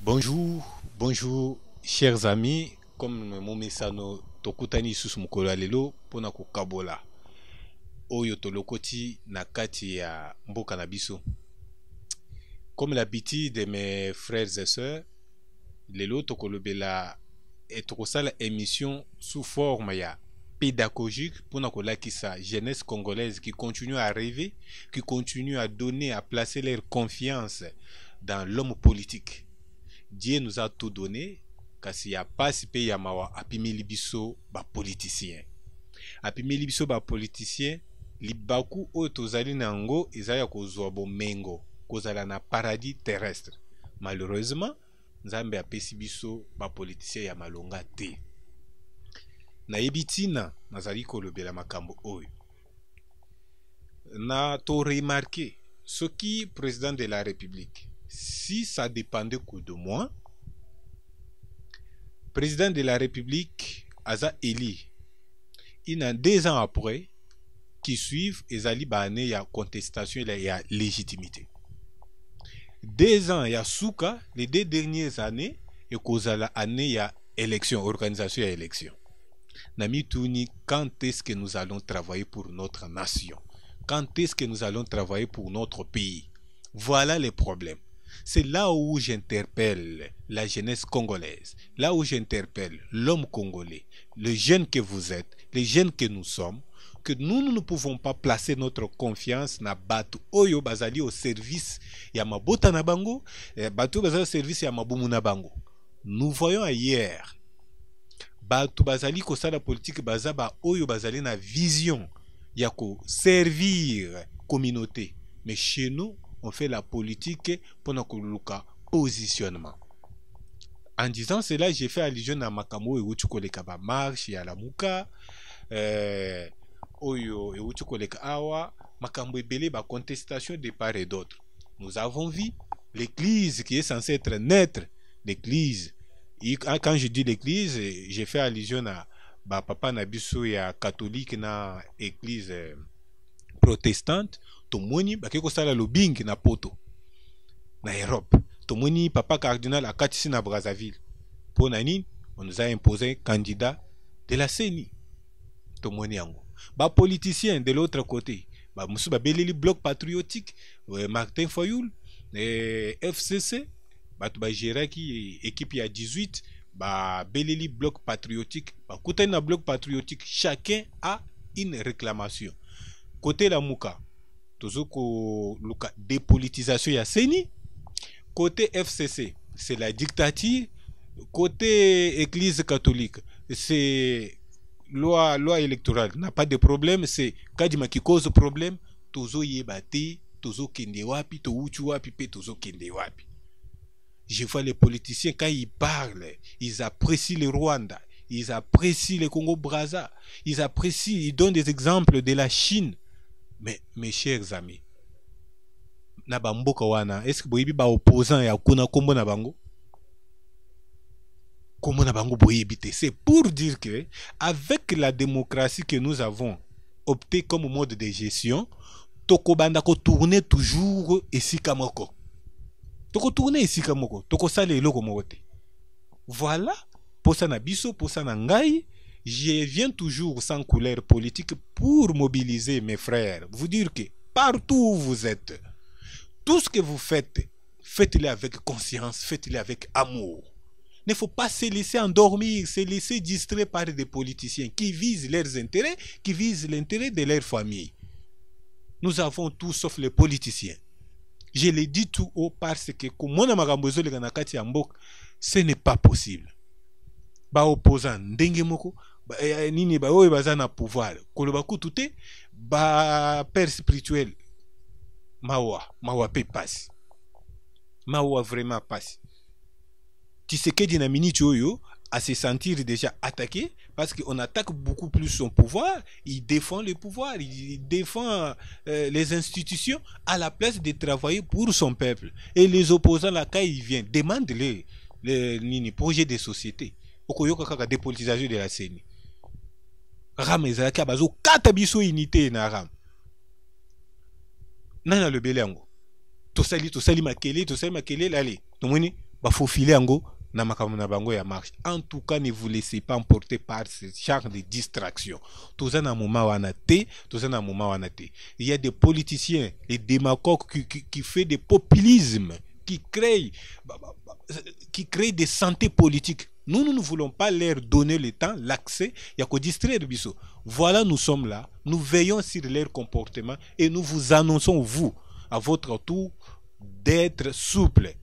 Bonjour, chers amis. Comme mon messano tokutani susu mukolo lelo pona kokabola oyo tolokoti na kati ya mboka na biso. Comme l'habitude de mes frères et sœurs, lelo tokolobela et tokosala émission sous forme ya pédagogique pona kolakisa jeunesse congolaise qui continue à rêver, qui continue à donner, à placer leur confiance dans l'homme politique. Dieu nous a tout donné, kasi ya pasi pe ya mawa apimeli biso ba politicien. Apimeli biso ba politicien, libaku oyo tozali nango ezali ya kozwa bomengo, kozala na paradis terrestre. Malheureusement, Nzambe apesi biso ba politicien ya malonga te. Na yebitina nazali kolobela makambo oyo. Na to remarqué ce qui président de la République. Si ça dépendait que de moi, président de la République Aza Eli, il a 2 ans après, qui suivent, ezali bané ya contestation et ya légitimité. 2 ans ya souka, les 2 dernières années, et kozala année ya élection, organisation ya élection. Nami Touni, quand est-ce que nous allons travailler pour notre nation? Quand est-ce que nous allons travailler pour notre pays? Voilà les problèmes. C'est là où j'interpelle la jeunesse congolaise, là où j'interpelle l'homme congolais, le jeune que vous êtes, les jeunes que nous sommes, que nous ne pouvons pas placer notre confiance na batu oyo bazali au service ya mabota na bango, batu bazali au service ya mabumu na bango. Nous voyons hier, batu bazali kosala politique bazaba oyo bazali na vision ya ko servir communauté, mais chez nous on fait la politique pour notre positionnement. En disant cela, j'ai fait allusion à Makamo et Uchukoleka ba marche ya la Muka, Oyo et Uchukoleka Awa, Makambo ebele ba contestation de part et d'autre. Nous avons vu l'église qui est censée être neutre, l'église. Quand je dis l'église, j'ai fait allusion à ba papa na biso ya catholique na église protestante. Tomoni bakeko sala lobbying na poto na Europe. Tomoni papa cardinal akatisi na Brazzaville. Pour nani, on nous a imposé candidat de la CENI. Tomoni yango. Ba politicien de l'autre côté, ba musu ba beleli bloc patriotique, Martin Fayoul, FCC, ba tuba Jiraki équipe ya 18, ba beleli bloc patriotique, ba kutani na bloc patriotique, chacun a une réclamation. Côté la Muka, tozoko luka dépolitisation ya CENI. Côté FCC, c'est la dictature. Côté Église catholique, c'est loi électorale. N'a pas de problème. C'est Kadima qui cause problème. Tozo yebate, tozo kende wapi, to uchu wapi, pe tozo kende wapi. Je vois les politiciens quand ils parlent, ils apprécient le Rwanda, ils apprécient le Congo-Brazza, ils apprécient, ils donnent des exemples de la Chine. Mais mes chers amis, na bamboka wana, est-ce que boyebi ba opposant ya kuna kombo na bango? Kombo na bango boyebi te. C'est pour dire que avec la démocratie que nous avons opté comme mode de gestion, toko banda ko tourner toujours esika moko. Toko tourner esika moko, toko sala eloko moko te. Voilà, posa na biso, posa na ngai. Je viens toujours sans couleur politique pour mobiliser mes frères, vous dire que partout où vous êtes, tout ce que vous faites, faites-le avec conscience, faites-le avec amour. Il ne faut pas se laisser endormir, se laisser distraire par des politiciens qui visent leurs intérêts, qui visent l'intérêt de leur famille. Nous avons tout sauf les politiciens. Je le dis tout haut parce que comme on a ce n'est pas possible. Ba opposant ndenge moko nini ba oyo baza na pouvoir koloba kutu te ba père spirituel mawa pe passe mawa vraiment passe. Tshisekedi na minute oyo à se sentir déjà attaqué parce qu'on attaque beaucoup plus son pouvoir, il défend le pouvoir, il défend les institutions à la place de travailler pour son peuple. Et les opposants là quand ils viennent demandent les projets de société. Okoyoka kaka dépolitisation de la CENI. Ram ezalaki bazo kata biso unité na ram. Nana le belango. Tosali makele lale. Tomoni ba faufiler yango na makambo na bango ya marche. En tout cas, ne vous laissez pas emporter par ce genre de distraction. Tout ça na moment wana te, tout ça na moment wana te. Il y a des politiciens, des démagogues qui fait des populismes, qui créent des santé politiques. Nous ne voulons pas leur donner le temps, l'accès, il y a qu'au distraire biso. Voilà, nous sommes là, nous veillons sur leur comportement et nous vous annonçons, vous, à votre tour, d'être souple.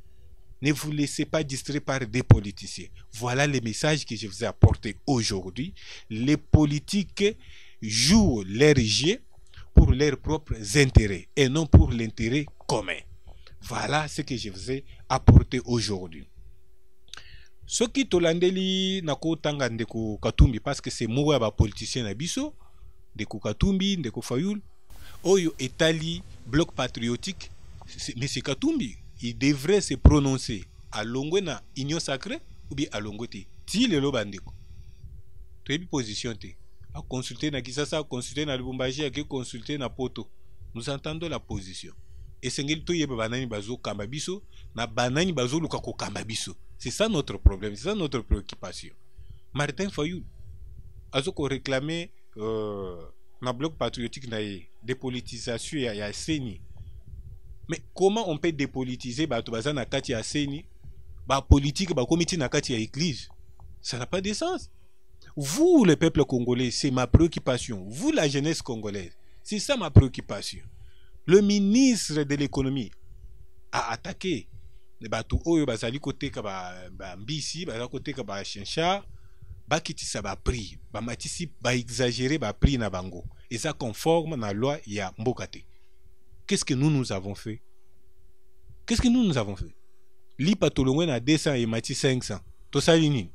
Ne vous laissez pas distraire par des politiciens. Voilà le message que je vous ai apporté aujourd'hui. Les politiques jouent leur jeu pour leurs propres intérêts et non pour l'intérêt commun. Voilà ce que je vous ai apporté aujourd'hui. Ce qui tolandeli nako tanga ndeko Katumbi parce que c'est moi ba politicien na biso ndeko Katumbi ndeko Fayulu oyo etali bloc patriotique mais c'est Katumbi. Il devrait se prononcer à longue na union sacrée ou bien à longue te. Si le lobandeko. Très bien position te. À consulter na Kisasa, à consulter na Lubumbashi, à consulter na Poto. Nous entendons la position. Et c'est ngeli to yeba banani bazo kambabiso na banani bazo lukako kambabiso. C'est ça notre problème, c'est ça notre préoccupation. Martin Fayulu azo ko réclamer na bloc patriotique na dépolitisation ya CENI. Mais comment on peut dépolitiser bato baza na kati ya CENI, ba politique ba comité na kati ya église? Ça n'a pas de sens. Vous, le peuple congolais, c'est ma préoccupation. Vous, la jeunesse congolaise, c'est ça ma préoccupation. Le ministre de l'économie a attaqué les bateaux oyo bazali côté ka ba mbisi, bazali côté ka ba chincha, ba kitisa ba prix, ba matisi ba exagérer ba prix na bango. Et ça conforme na loi ya mbokate. Qu'est-ce que nous avons fait? Qu'est-ce que nous avons fait? Li patolongwe na 200 et mati 500. To sali nini?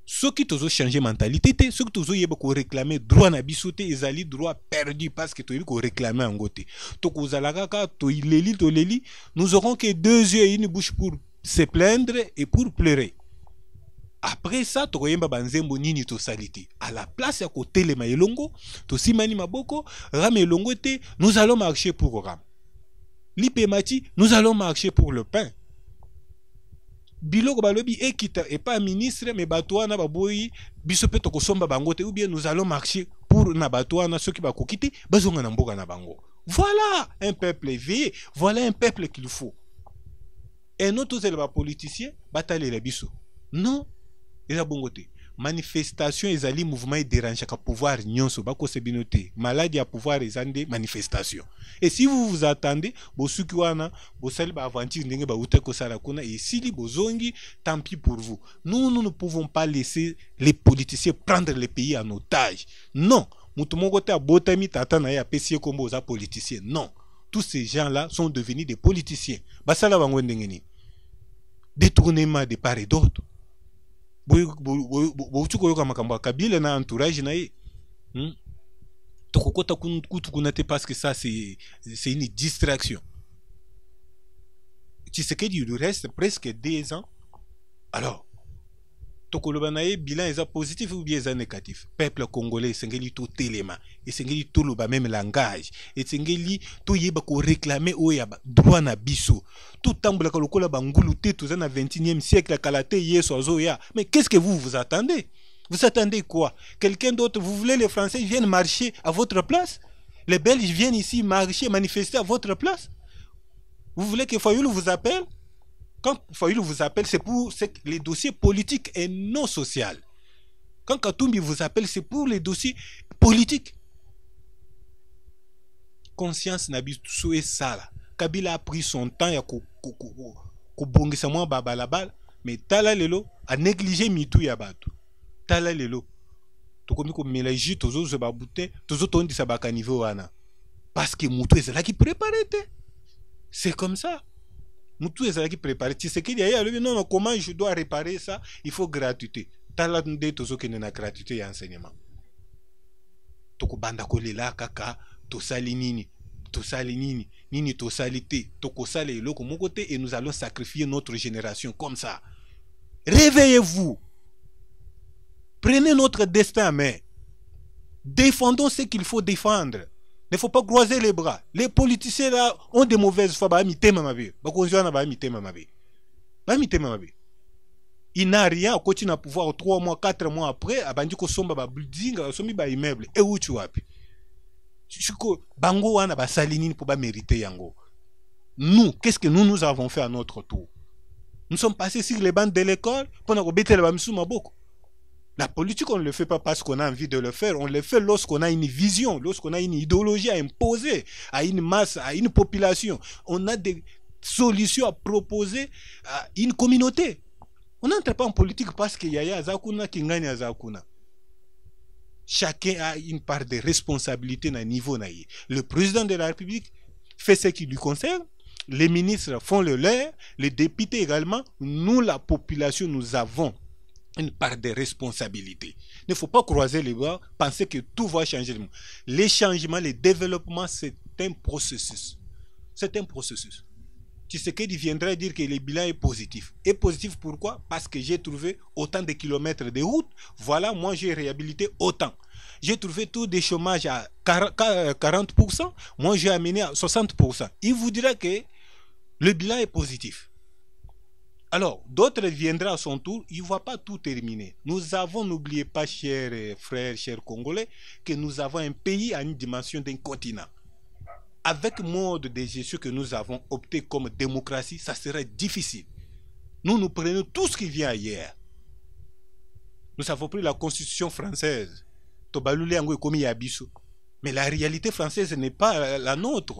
Ceux qui ont changé mentalité, ceux qui ont réclamé droit na bisote, ils ont droit perdu parce que tu ont réclamé en côté. Nous aurons que 2 yeux et une bouche pour se plaindre et pour pleurer. Après ça, tu as banzembo nini to salité. À la place à côté les maïlongo, to simani maboko, ram elongo te, nous allons marcher pour ram. Lipemati, nous allons marcher pour le pain. Biloko balobi ekita et pas ministre mais batouana baboyi biso pe tokosomba bango te ou bien nous allons marcher pour na batouana ceux qui ba kokite bazonga na mboka na bango. Voilà un peuple éveillé, voilà un peuple qu'il faut. Et non tous les politiciens bataler la biso. Non, ils a bongo te. Manifestation ezali mouvement dérange ka pouvoir nyonso bako sebinote. Maladie à pouvoir ezande manifestation. Et si vous vous attendez, bosuki wana bosali ba aventure ndenge ba uta ko sala kuna et si li bozongi, tant pis pour vous. Nous ne pouvons pas laisser les politiciens prendre le pays en otage. Non, mutu moko te abotami tata na ya pesi kombo za politicien. Non. Tous ces gens-là sont devenus des politiciens. Basala bango ndenge ni. Détournement de part et d'autre. Kabila na entourage na ye tokokota kutu kunate parce que ça c'est une distraction. Tu sais qu'il lui reste presque 2 ans. Alors tokoloba na ye bilan est positif ou bien est négatif. Peuple congolais sengeli tout élément et sengeli tout le même langage et sengeli tout yeba ko réclamer oya droit na biso tout tambula ka lokola bangulu te tout na 21e siècle kalate yeso azoya. Mais qu'est-ce que vous vous attendez? Vous attendez quoi? Quelqu'un d'autre? Vous voulez les Français viennent marcher à votre place? Les Belges viennent ici marcher, manifester à votre place? Vous voulez que Fayulu vous appelle? Quand Fayulu vous appelle, c'est pour les dossiers politiques et non sociaux. Quand Katumbi vous appelle, c'est pour les dossiers politiques. Conscience nabiso et ça. Kabila a pris son temps ya ko bongisa mwa babalabal, mais tala lelo a négligé mitu ya batu. Tala lelo. Tokomi ko mélanger tozo ze babute, tozo tondi sa baka niveau wana. Parce que mutu ezala qui préparé te. C'est comme ça. Moutou est qui préparé. Tu sais qu'il y a non, comment je dois réparer ça? Il faut gratuité. Tala nde tozo qui n'a gratuité et enseignement. Toko banda kolela kaka to sali nini nini to salite toko sali loko mon côté et nous allons sacrifier notre génération comme ça. Réveillez-vous. Prenez notre destin en main. Défendons ce qu'il faut défendre. Il ne faut pas croiser les bras. Les politiciens là ont des mauvaises fois. Il n'a rien, continue à pouvoir 3 mois, 4 mois après, abandi ko somba ba building, sombi ba immeuble. Et où tu wapi? Bango wana ba salinini pour ba mériter yango. Nous, qu'est-ce que nous avons fait à notre tour? Nous sommes passés sur les bancs de l'école pour nous bêter la maboko. La politique, on ne le fait pas parce qu'on a envie de le faire. On le fait lorsqu'on a une vision, lorsqu'on a une idéologie à imposer à une masse, à une population. On a des solutions à proposer à une communauté. On n'entre pas en politique parce qu'il y a Zakuna qui gagne à Zakuna. Chacun a une part de responsabilité à niveau. Le président de la République fait ce qui lui concerne. Les ministres font le leur. Les députés également. Nous, la population, nous avons une part de responsabilité. Il ne faut pas croiser les bras, penser que tout va changer. Les changements, les développements, c'est un processus. C'est un processus. Tshisekedi viendrait dire que le bilan est positif. Et positif pourquoi? Parce que j'ai trouvé autant de kilomètres de route. Voilà, moi j'ai réhabilité autant. J'ai trouvé taux de chômage à 40%. Moi j'ai amené à 60%. Il vous dira que le bilan est positif. Alors, d'autres viendront à son tour, il ne va pas tout terminer. Nous avons, n'oubliez pas, chers frères, chers Congolais, que nous avons un pays à une dimension d'un continent. Avec le mode de gestion que nous avons opté comme démocratie, ça serait difficile. Nous prenons tout ce qui vient ailleurs. Nous avons pris la constitution française. Mais la réalité française n'est pas la nôtre.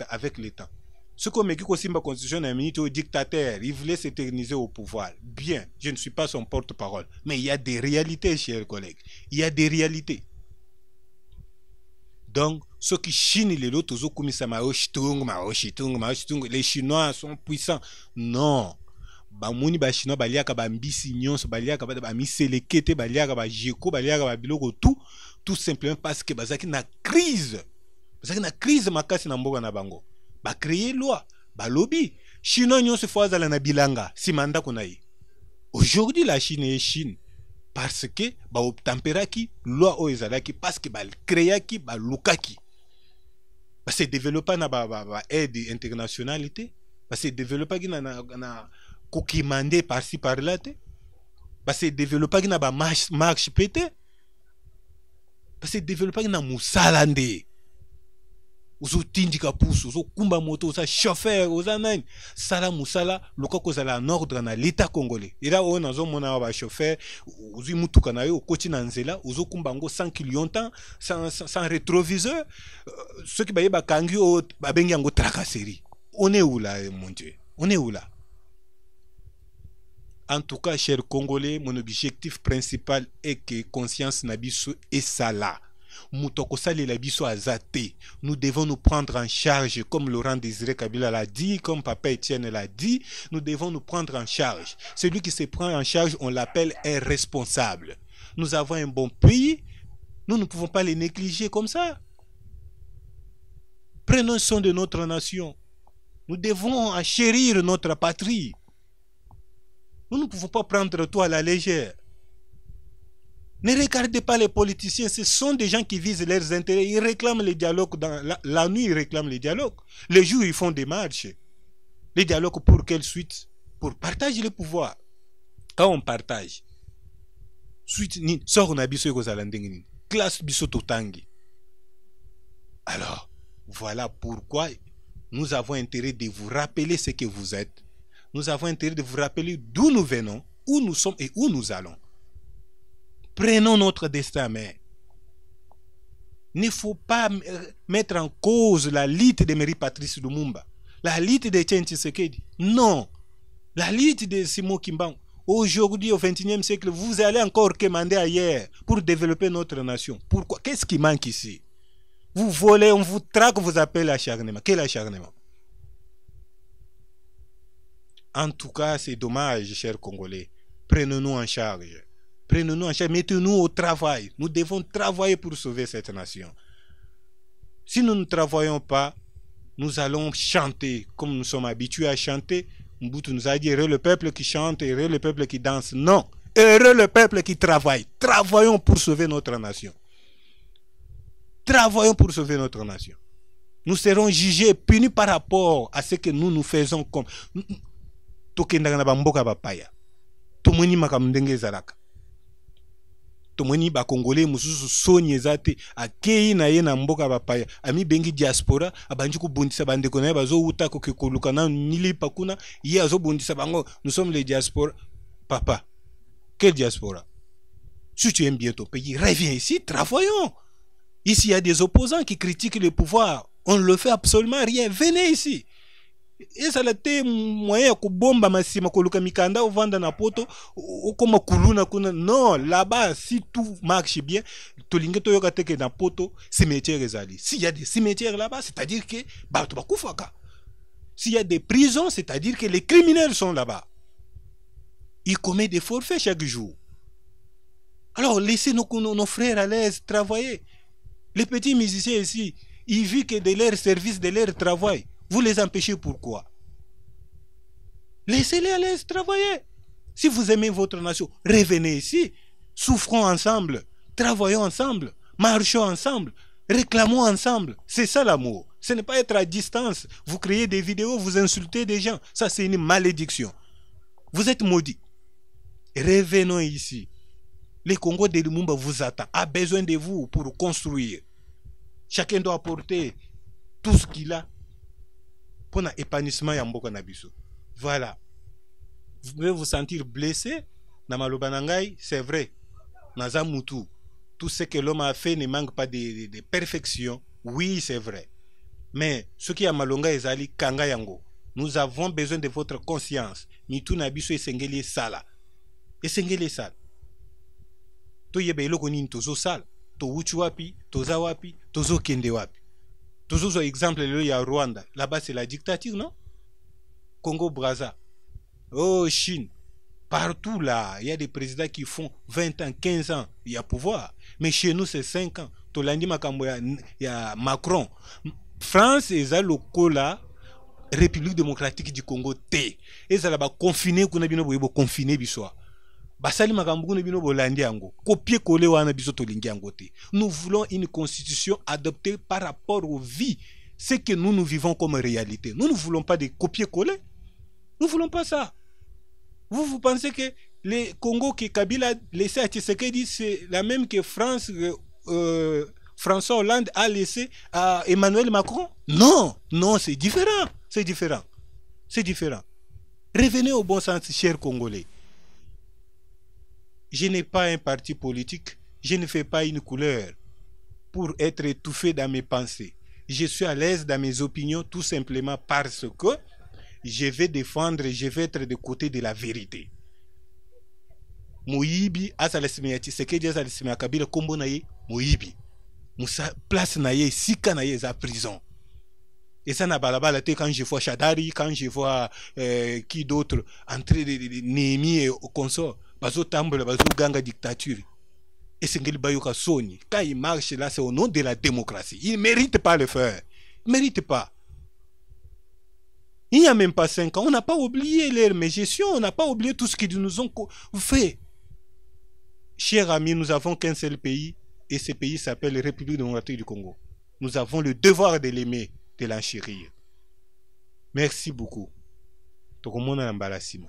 Avec l'État. Ce qu'on me dit que la constitution est un dictateur, il voulait s'éterniser au pouvoir. Bien, je ne suis pas son porte-parole. Mais il y a des réalités, chers collègues. Il y a des réalités. Donc, ceux qui chinent les autres, les Chinois sont puissants. Non. Bamuni ba Chinois baliaka ba mbisi nyonso baliaka ba miselekete baliaka ba jeko baliaka ba biloko tout simplement parce que bazaki na crise. Bazaki na crise makasi na mboka na bango. Ba créer loi, ba lobby. Chinois nyonso fo azala na bilanga si manda konayi. Aujourd'hui la Chine est Chine parce que ba obtemperaki loi o ezalaki parce que ba créaki ba lukaki. Ba se développer na ba aide internationalité, ba se développer na kokimande par-ci par-là te. Ba se développer na ba marche pété. Ba se développer na musalande. Ozo tindika pousse, ozo kumba moto, ozo chauffeur, ozo nani. Sala musala, loko kozala en ordre na l'état congolais. Et là, on a zomona ba chauffeur, ozo mutuka na yo, koti na nzela, ozo kumba ngo sans clignotants, sans rétroviseur. Ceux qui baye ba kangi o ba bengi ngo tracasserie. On est où là, mon Dieu? On est où là? En tout cas, chers Congolais, mon objectif principal est que conscience nabiso est ça là. Nous devons nous prendre en charge, comme Laurent Désiré Kabila l'a dit, comme Papa Etienne l'a dit, nous devons nous prendre en charge. Celui qui se prend en charge, on l'appelle un responsable. Nous avons un bon pays, nous ne pouvons pas les négliger comme ça. Prenons soin de notre nation. Nous devons chérir notre patrie. Nous ne pouvons pas prendre tout à la légère. Ne regardez pas les politiciens, ce sont des gens qui visent leurs intérêts. Ils réclament les dialogues. La nuit, ils réclament les dialogues. Les jours, ils font des marches. Les dialogues pour quelle suite? Pour partager le pouvoir. Quand on partage, suite ni sort na biso ekozalandengini, classe biso totangi. Alors, voilà pourquoi nous avons intérêt de vous rappeler ce que vous êtes. Nous avons intérêt de vous rappeler d'où nous venons, où nous sommes et où nous allons. Prenons notre destin en main. Il ne faut pas mettre en cause la lutte de Marie-Patrice Lumumba, la lutte de Etienne Tshisekedi. Non. La lutte de Simon Kimbangu. Aujourd'hui, au XXIe siècle, vous allez encore commander ailleurs pour développer notre nation. Pourquoi? Qu'est-ce qui manque ici? Vous volez, on vous traque, vous appelez acharnement. Quel acharnement? En tout cas, c'est dommage, chers Congolais. Prenons-nous en charge. Prenons-nous en charge, mettez-nous au travail. Nous devons travailler pour sauver cette nation. Si nous ne travaillons pas, nous allons chanter comme nous sommes habitués à chanter. Mobutu nous a dit, heureux le peuple qui chante, heureux le peuple qui danse. Non, heureux le peuple qui travaille. Travaillons pour sauver notre nation. Travaillons pour sauver notre nation. Nous serons jugés, punis par rapport à ce que nous faisons comme. Tokendaka na bamboka bapaya. Tomoni makamndenge zalaka. Tomoni ba Congolais mususu soni ezate akei na ye na mboka bapaya. Ami bengi diaspora abanji ko bondisa bandeko na bazo uta ko koluka na nili pakuna ye azo bondisa bango. Nous sommes les diaspora. Papa, quelle diaspora? Si tu aimes bien ton pays, reviens ici, travaillons. Ici, il y a des opposants qui critiquent le pouvoir. On ne le fait absolument rien. Venez ici. Et ça a été moyen de bomba massima koluka mikanda ou vendre na poto ou comme kuluna kuna. Non, là-bas, si tout marche bien, tolinge to yoka teke na poto, cimetière ezali. S'il y a des cimetières là-bas, c'est-à-dire que bah tu kufaka. S'il y a des prisons, c'est-à-dire que les criminels sont là-bas. Ils commettent des forfaits chaque jour. Alors, laissez nos frères à l'aise travailler. Les petits musiciens ici, ils vivent que de leur service, de leur travail. Vous les empêchez pourquoi? Laissez-les à l'aise travailler. Si vous aimez votre nation, revenez ici. Souffrons ensemble. Travaillons ensemble. Marchons ensemble. Réclamons ensemble. C'est ça l'amour. Ce n'est pas être à distance. Vous créez des vidéos, vous insultez des gens. Ça, c'est une malédiction. Vous êtes maudits. Revenons ici. Le Congo de Lumumba vous attend, a besoin de vous pour construire. Chacun doit apporter tout ce qu'il a pour l'épanouissement ya mboka na biso. Voilà. Vous pouvez vous sentir blessé. Na maloba na ngai, c'est vrai. Naza mutu. Tout ce que l'homme a fait ne manque pas de perfection. Oui, c'est vrai. Mais ce qui a malonga ezali kanga yango. Nous avons besoin de votre conscience. Mitu na biso esengeli sala. Esengeli sala. To yebe eloko nini tozo sala, to wuchi wapi, toza wapi, tozo kende wapi. Tozo exemple lelo ya Rwanda, là-bas c'est la dictature, non? Congo Brazza, oh Chine, partout là, il y a des présidents qui font 20 ans, 15 ans, il y a pouvoir. Mais chez nous c'est 5 ans. Tolandi makambo ya Macron. France eza lokola République démocratique du Congo T. Et ça là-bas confiné kuna bino boyebo confiné biswa. Basali makambu kuna bino bolandi yango. Copier coller wana biso tolingi yango te. Nous voulons une constitution adoptée par rapport aux vies, ce que nous vivons comme réalité. Nous ne voulons pas de copier-coller. Nous ne voulons pas ça. Vous pensez que le Congo que Kabila a laissé à Tshisekedi, c'est la même que François Hollande a laissé à Emmanuel Macron? Non, non, c'est différent. C'est différent. C'est différent. Revenez au bon sens, chers Congolais. Je n'ai pas un parti politique, je ne fais pas une couleur pour être étouffé dans mes pensées. Je suis à l'aise dans mes opinions tout simplement parce que je vais défendre, je vais être de côté de la vérité. Moyibi, asalasimia Tshisekedi, asalasimia Kabila, kombo na ye, Moyibi. Moussa place na ye, sika na ye, za prison. Et ça n'a balabala te quand je vois Chadari, quand je vois qui d'autre entrer de Némi et au consort. Bazo tambola, bazo ganga dictature. Et c'est qu'il bayoka soni. Quand il marche là, c'est au nom de la démocratie. Il ne mérite pas le faire. Il ne mérite pas. Il n'y a même pas 5 ans. On n'a pas oublié leur gestion. On n'a pas oublié tout ce qu'ils nous ont fait. Chers amis, nous avons qu'un seul pays. Et ce pays s'appelle République démocratique du Congo. Nous avons le devoir de l'aimer, de l'enchérir. Merci beaucoup. Tokomona Mbalasima.